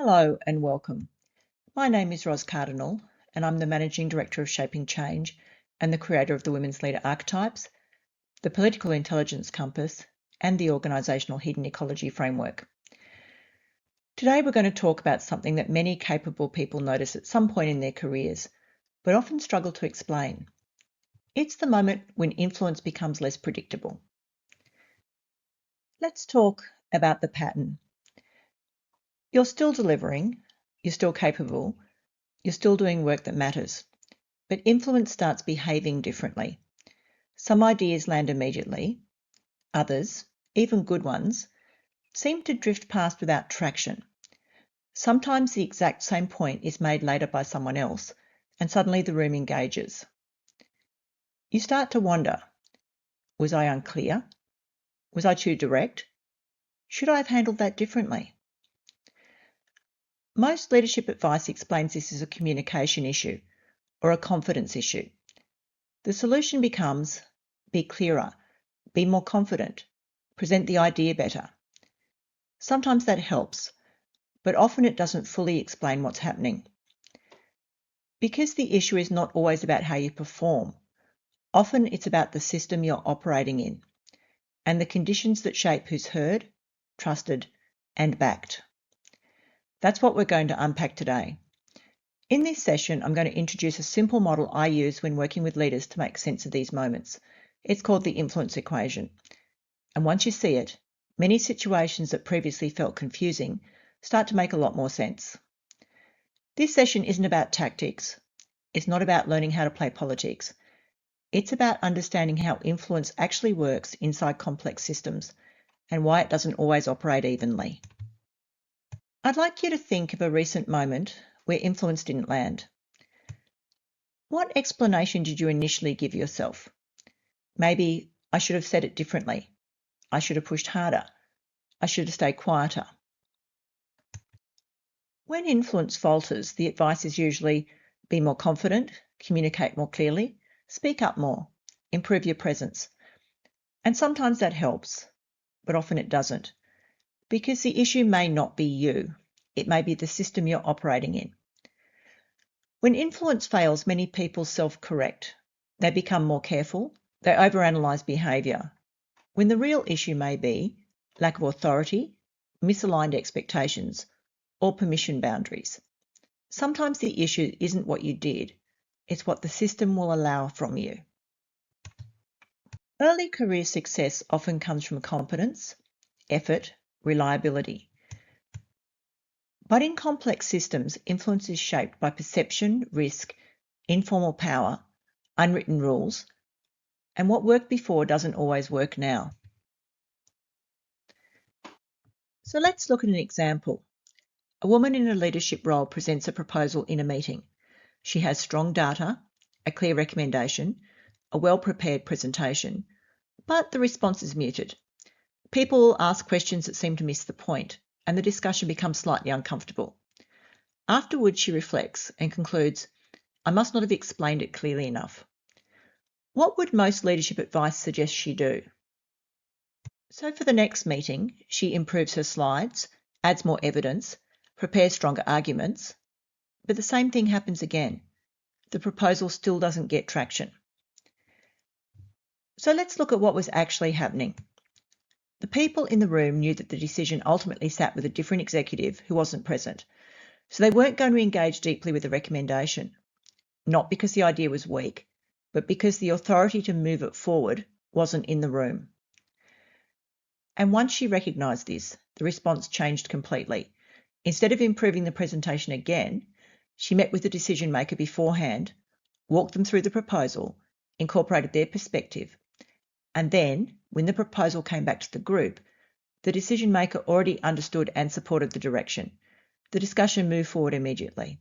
Hello and welcome. My name is Ros Cardinal and I'm the Managing Director of Shaping Change and the creator of the Women's Leader Archetypes, the Political Intelligence Compass and the Organisational Hidden Ecology Framework. Today we're going to talk about something that many capable people notice at some point in their careers, but often struggle to explain. It's the moment when influence becomes less predictable. Let's talk about the pattern. You're still delivering, you're still capable, you're still doing work that matters, but influence starts behaving differently. Some ideas land immediately, others, even good ones, seem to drift past without traction. Sometimes the exact same point is made later by someone else, and suddenly the room engages. You start to wonder, was I unclear? Was I too direct? Should I have handled that differently? Most leadership advice explains this as a communication issue or a confidence issue. The solution becomes be clearer, be more confident, present the idea better. Sometimes that helps, but often it doesn't fully explain what's happening. Because the issue is not always about how you perform, often it's about the system you're operating in and the conditions that shape who's heard, trusted, and backed. That's what we're going to unpack today. In this session, I'm going to introduce a simple model I use when working with leaders to make sense of these moments. It's called the influence equation. And once you see it, many situations that previously felt confusing start to make a lot more sense. This session isn't about tactics. It's not about learning how to play politics. It's about understanding how influence actually works inside complex systems and why it doesn't always operate evenly. I'd like you to think of a recent moment where influence didn't land. What explanation did you initially give yourself? Maybe, I should have said it differently. I should have pushed harder. I should have stayed quieter. When influence falters, the advice is usually be more confident, communicate more clearly, speak up more, improve your presence. And sometimes that helps, but often it doesn't, because the issue may not be you. It may be the system you're operating in. When influence fails, many people self-correct. They become more careful. They overanalyze behaviour, when the real issue may be lack of authority, misaligned expectations, or permission boundaries. Sometimes the issue isn't what you did, it's what the system will allow from you. Early career success often comes from competence, effort, reliability. But in complex systems, influence is shaped by perception, risk, informal power, unwritten rules, and what worked before doesn't always work now. So let's look at an example. A woman in a leadership role presents a proposal in a meeting. She has strong data, a clear recommendation, a well-prepared presentation, but the response is muted. People will ask questions that seem to miss the point, and the discussion becomes slightly uncomfortable. Afterwards, she reflects and concludes, I must not have explained it clearly enough. What would most leadership advice suggest she do? So for the next meeting, she improves her slides, adds more evidence, prepares stronger arguments, but the same thing happens again. The proposal still doesn't get traction. So let's look at what was actually happening. The people in the room knew that the decision ultimately sat with a different executive who wasn't present, so they weren't going to engage deeply with the recommendation, not because the idea was weak, but because the authority to move it forward wasn't in the room. And once she recognised this, the response changed completely. Instead of improving the presentation again, she met with the decision maker beforehand, walked them through the proposal, incorporated their perspective, and then, when the proposal came back to the group, the decision maker already understood and supported the direction. The discussion moved forward immediately.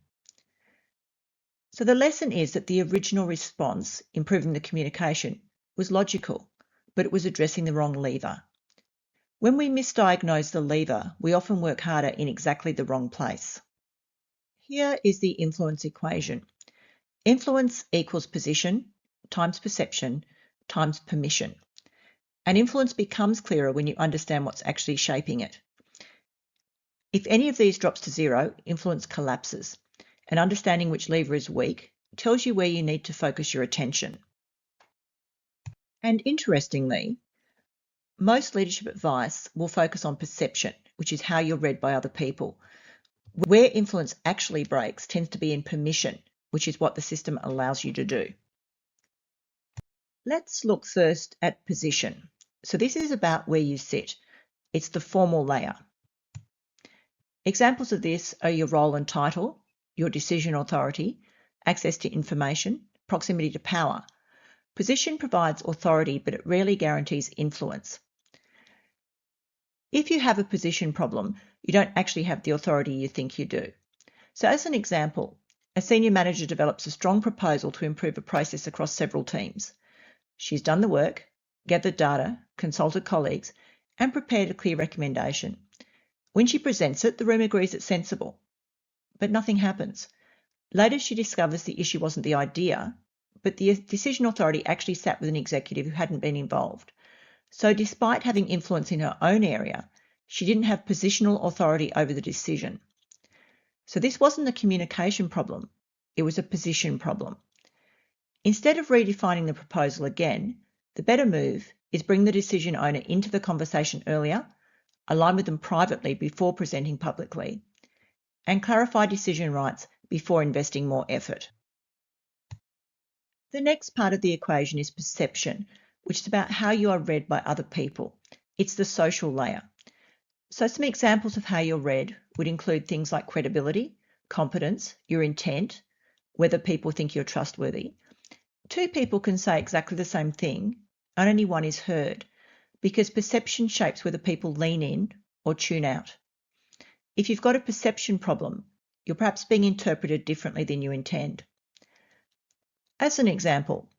So the lesson is that the original response, improving the communication, was logical, but it was addressing the wrong lever. When we misdiagnose the lever, we often work harder in exactly the wrong place. Here is the influence equation. Influence equals position times perception times permission. And influence becomes clearer when you understand what's actually shaping it. If any of these drops to zero, influence collapses, and understanding which lever is weak tells you where you need to focus your attention. And interestingly, most leadership advice will focus on perception, which is how you're read by other people. Where influence actually breaks tends to be in permission, which is what the system allows you to do. Let's look first at position. So this is about where you sit. It's the formal layer. Examples of this are your role and title, your decision authority, access to information, proximity to power. Position provides authority, but it rarely guarantees influence. If you have a position problem, you don't actually have the authority you think you do. So as an example, a senior manager develops a strong proposal to improve a process across several teams. She's done the work, gathered data, consulted colleagues, and prepared a clear recommendation. When she presents it, the room agrees it's sensible. But nothing happens. Later, she discovers the issue wasn't the idea, but the decision authority actually sat with an executive who hadn't been involved. So despite having influence in her own area, she didn't have positional authority over the decision. So this wasn't a communication problem, it was a position problem. Instead of redefining the proposal again, the better move is bring the decision owner into the conversation earlier, align with them privately before presenting publicly, and clarify decision rights before investing more effort. The next part of the equation is perception, which is about how you are read by other people. It's the social layer. So some examples of how you're read would include things like credibility, competence, your intent, whether people think you're trustworthy. Two people can say exactly the same thing, and only one is heard, because perception shapes whether people lean in or tune out. If you've got a perception problem, you're perhaps being interpreted differently than you intend. As an example,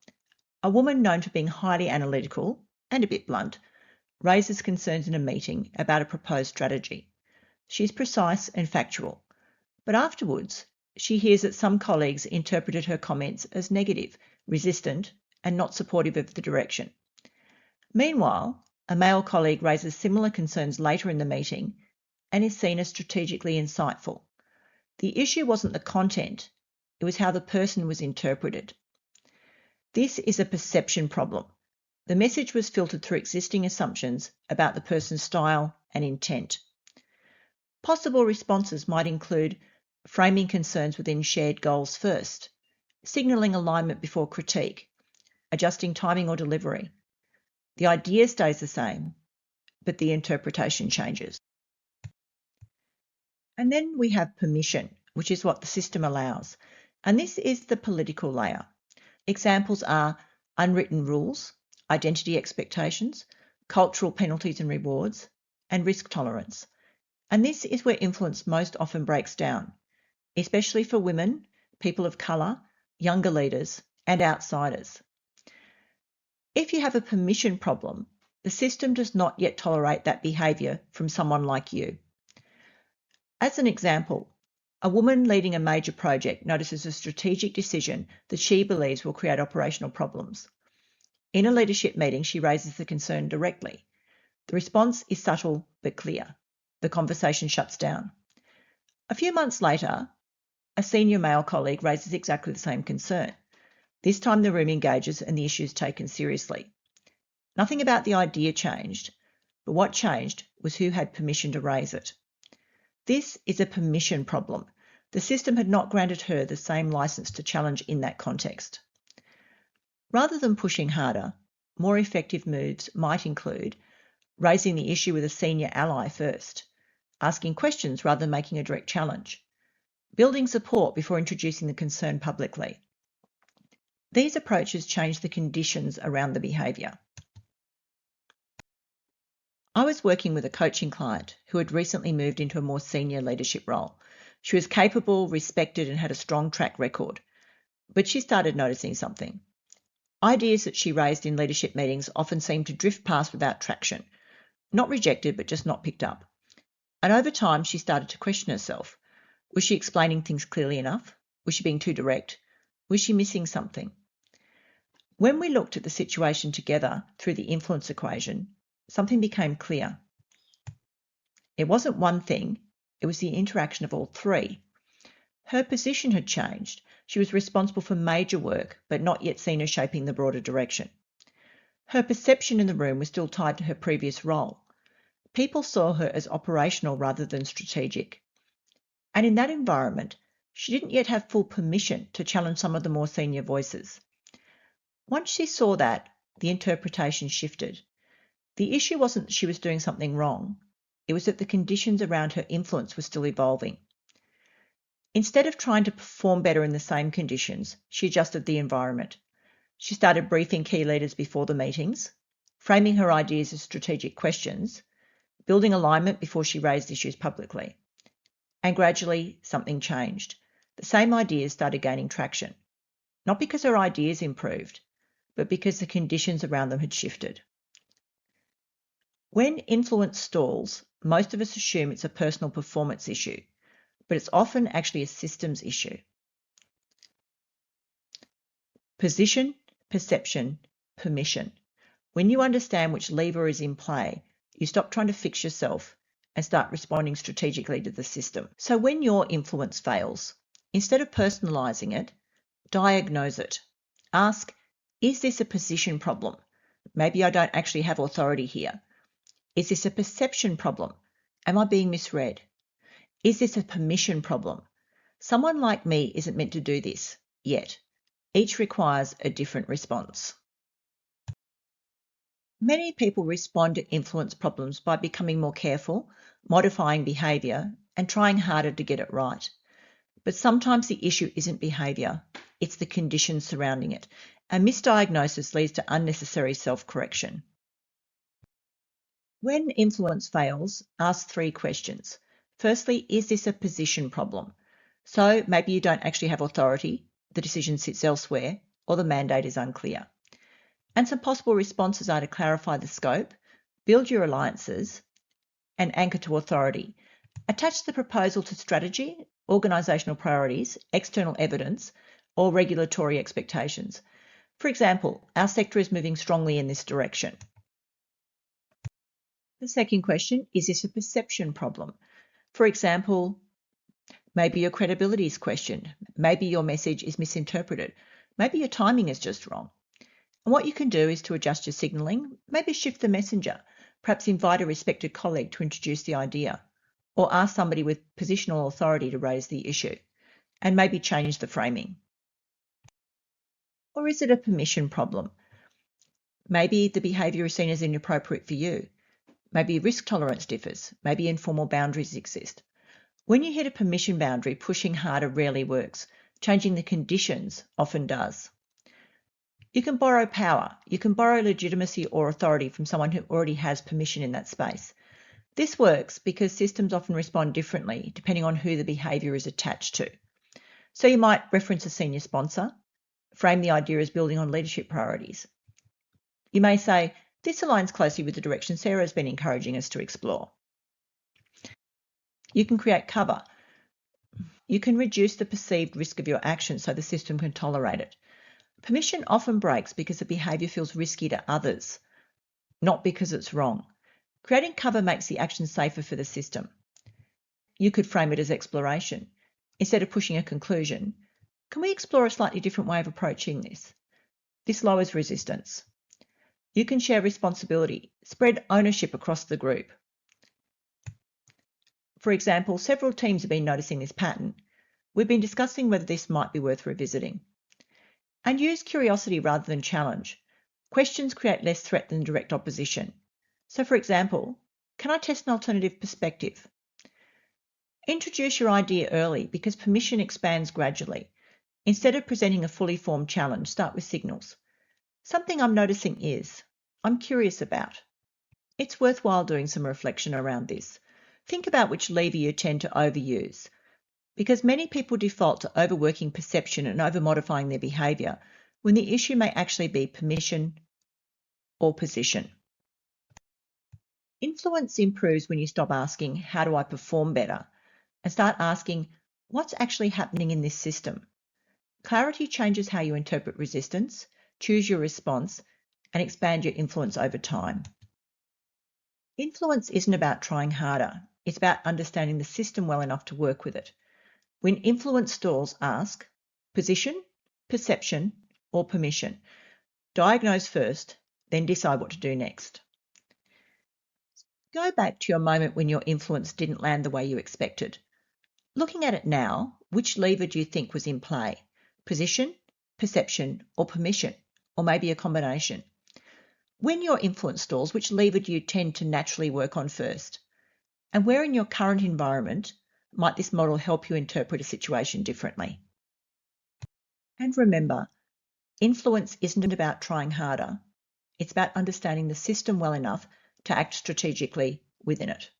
a woman known for being highly analytical and a bit blunt raises concerns in a meeting about a proposed strategy. She's precise and factual, but afterwards she hears that some colleagues interpreted her comments as negative, resistant, and not supportive of the direction. Meanwhile, a male colleague raises similar concerns later in the meeting and is seen as strategically insightful. The issue wasn't the content, it was how the person was interpreted. This is a perception problem. The message was filtered through existing assumptions about the person's style and intent. Possible responses might include framing concerns within shared goals first, signalling alignment before critique, adjusting timing or delivery. The idea stays the same, but the interpretation changes. And then we have permission, which is what the system allows. And this is the political layer. Examples are unwritten rules, identity expectations, cultural penalties and rewards, and risk tolerance. And this is where influence most often breaks down, especially for women, people of colour, younger leaders, and outsiders. If you have a permission problem, the system does not yet tolerate that behaviour from someone like you. As an example, a woman leading a major project notices a strategic decision that she believes will create operational problems. In a leadership meeting, she raises the concern directly. The response is subtle but clear. The conversation shuts down. A few months later, a senior male colleague raises exactly the same concern. This time the room engages and the issue is taken seriously. Nothing about the idea changed, but what changed was who had permission to raise it. This is a permission problem. The system had not granted her the same license to challenge in that context. Rather than pushing harder, more effective moves might include raising the issue with a senior ally first, asking questions rather than making a direct challenge, building support before introducing the concern publicly. These approaches change the conditions around the behaviour. I was working with a coaching client who had recently moved into a more senior leadership role. She was capable, respected, and had a strong track record. But she started noticing something. Ideas that she raised in leadership meetings often seemed to drift past without traction. Not rejected, but just not picked up. And over time, she started to question herself. Was she explaining things clearly enough? Was she being too direct? Was she missing something? When we looked at the situation together through the influence equation, something became clear. It wasn't one thing, It was the interaction of all three. Her position had changed. She was responsible for major work, but not yet seen as shaping the broader direction. Her perception in the room was still tied to her previous role. People saw her as operational rather than strategic. And in that environment, she didn't yet have full permission to challenge some of the more senior voices. Once she saw that, the interpretation shifted. The issue wasn't that she was doing something wrong. It was that the conditions around her influence were still evolving. Instead of trying to perform better in the same conditions, she adjusted the environment. She started briefing key leaders before the meetings, framing her ideas as strategic questions, building alignment before she raised issues publicly. And gradually, something changed. The same ideas started gaining traction, not because her ideas improved, but because the conditions around them had shifted. When influence stalls, most of us assume it's a personal performance issue, but it's often actually a systems issue. Position, perception, permission. When you understand which lever is in play, you stop trying to fix yourself and start responding strategically to the system. So when your influence fails, instead of personalising it, diagnose it. Ask, is this a position problem? Maybe I don't actually have authority here. Is this a perception problem? Am I being misread? Is this a permission problem? Someone like me isn't meant to do this yet. Each requires a different response. Many people respond to influence problems by becoming more careful, modifying behaviour, and trying harder to get it right. But sometimes the issue isn't behaviour, it's the conditions surrounding it, and misdiagnosis leads to unnecessary self-correction. When influence fails, ask 3 questions. Firstly, is this a position problem? So maybe you don't actually have authority, the decision sits elsewhere, or the mandate is unclear. And some possible responses are to clarify the scope, build your alliances, and anchor to authority. Attach the proposal to strategy, organisational priorities, external evidence, or regulatory expectations. For example, our sector is moving strongly in this direction. The second question, is this a perception problem? For example, maybe your credibility is questioned. Maybe your message is misinterpreted. Maybe your timing is just wrong. And what you can do is to adjust your signalling, maybe shift the messenger, perhaps invite a respected colleague to introduce the idea, or ask somebody with positional authority to raise the issue, and maybe change the framing. Or is it a permission problem? Maybe the behaviour is seen as inappropriate for you. Maybe risk tolerance differs. Maybe informal boundaries exist. When you hit a permission boundary, pushing harder rarely works. Changing the conditions often does. You can borrow power. You can borrow legitimacy or authority from someone who already has permission in that space. This works because systems often respond differently depending on who the behaviour is attached to. So you might reference a senior sponsor, frame the idea as building on leadership priorities. You may say, this aligns closely with the direction Sarah has been encouraging us to explore. You can create cover. You can reduce the perceived risk of your action so the system can tolerate it. Permission often breaks because the behaviour feels risky to others, not because it's wrong. Creating cover makes the action safer for the system. You could frame it as exploration. Instead of pushing a conclusion, can we explore a slightly different way of approaching this? This lowers resistance. You can share responsibility, spread ownership across the group. For example, several teams have been noticing this pattern. We've been discussing whether this might be worth revisiting. And use curiosity rather than challenge. Questions create less threat than direct opposition. So for example, can I test an alternative perspective? Introduce your idea early because permission expands gradually. Instead of presenting a fully formed challenge, start with signals. Something I'm noticing is, I'm curious about. It's worthwhile doing some reflection around this. Think about which lever you tend to overuse, because many people default to overworking perception and over-modifying their behaviour when the issue may actually be permission or position. Influence improves when you stop asking, how do I perform better? And start asking, what's actually happening in this system? Clarity changes how you interpret resistance, choose your response, and expand your influence over time. Influence isn't about trying harder. It's about understanding the system well enough to work with it. When influence stalls, ask position, perception, or permission. Diagnose first, then decide what to do next. Go back to your moment when your influence didn't land the way you expected. Looking at it now, which lever do you think was in play? Position, perception, or permission, or maybe a combination? When your influence stalls, which lever do you tend to naturally work on first? And where in your current environment might this model help you interpret a situation differently? And remember, influence isn't about trying harder. It's about understanding the system well enough to act strategically within it.